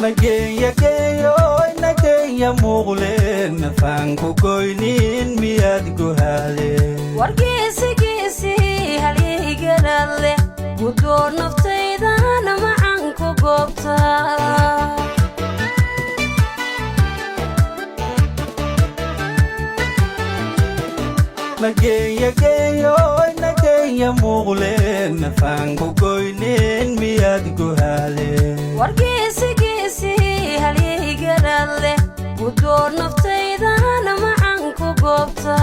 نجيا جيو نجيا مغلين نفانكو كوينين مياد جهالي wargeesi geesi halii galalle gudoor naftaydana macaan ku goobta نجيا جيو نجيا مغلين نفانكو كوينين مياد جهالي wargeesi geesi halii galalle gudoor naftaydana macaan ku goobta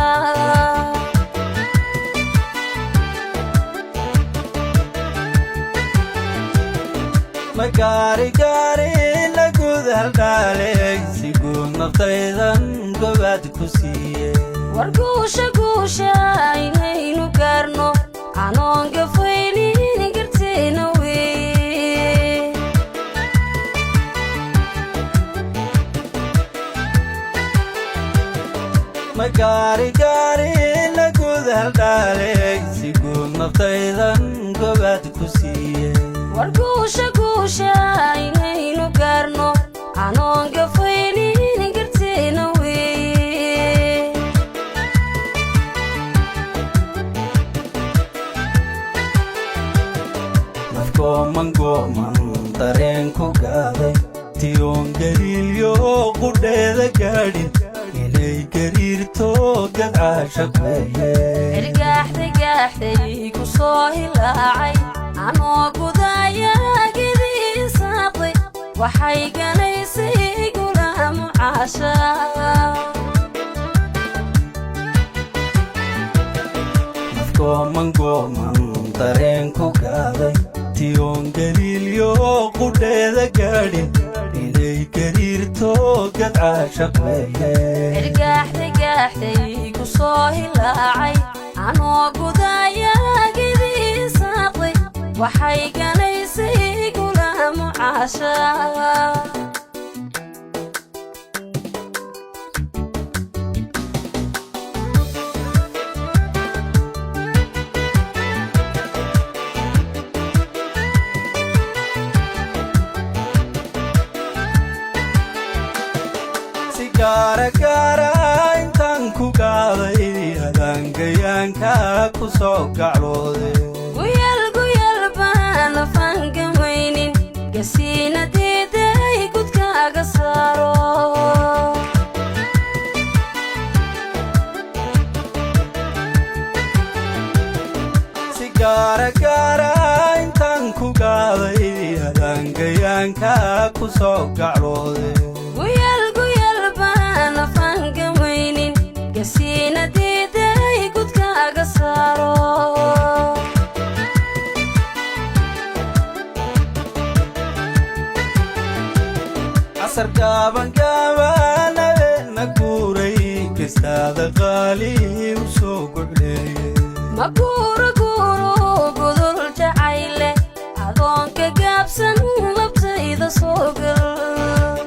مكاري كاري لقود هالدالي سيقول نفتيدن قبات كسيه warguusha guusha inaynu gaarno anoon gafaynin garteena weye مكاري كاري لقود هالدالي سيقول نفتيدن قبات كسيه warguusha guusha inaynu gaarno anoon gafaynin garteena weye من قومن dareenku gaaday tiyoon galiilyo qudheeda gaadhin inay gariirto gadcaashaq weeye ergaaxday ku soo hilaacay anoo gudaya gidiisaaqday waxay ganaysay gulaamu caasha man gooman dareenku gaaday tiyoon galiilyo qudheeda gaadhin inay gariirto gadcaashaq weeye ergaaxday ku soo hilaacay anoo gudaya gidiisaaqday waxay ganaysay gulaamu caasha Gara gara intaan ku gaaday hadangayaanka ku soo gaclooday guyal baan fangamaynin gasiina diiday gudkaaga saaro si gara gara intaan ku gaaday hadangayaanka ku soo gaclooday fangamaynin gasiina diiday gudkaaga saaro casar gaaban gaaban abeena guuray kastaada qaali u soo gocleeye ma guuro gudul jacayle adoonka gaabsan labtayda soo gal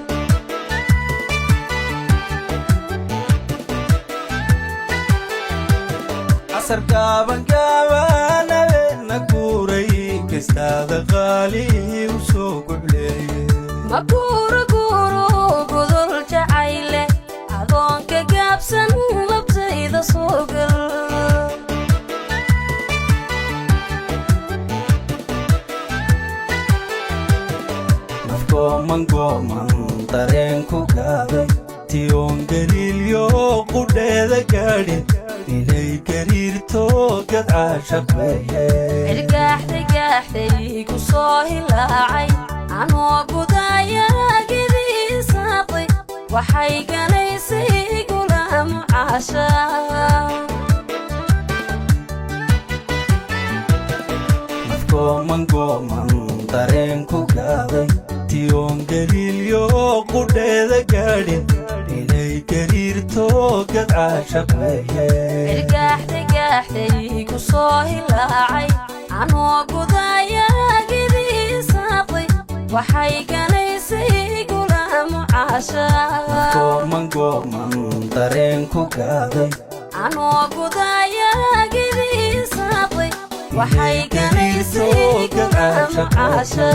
casar gaaban gaaban abeena guuray kastaada qaali u soo gocleeye ma guuro gudul jacayle adoonka gaabsan labtayda soo gal man gooman dareenku gaaday tiyoon galiilyo qudheeda gaadhin inay gariirto gadcaashaq weeye ergaaxday ku soo hilaacay anoo gudaya gidiisaaqday waxay ganaysay gulaamu caasha man gooman dareenku gaaday tiyoon galiilyo qudheeda gaadhin inay gariirto gadcaashaq weeye ergaaxday ku soo hilaacay anoo gudaya gidiisaaqday waxay ganaysay gulaamu caasha man gooman dareenku gaaday anoo gudaya gidiisaaqday waxay ganaysay gulaamu caasha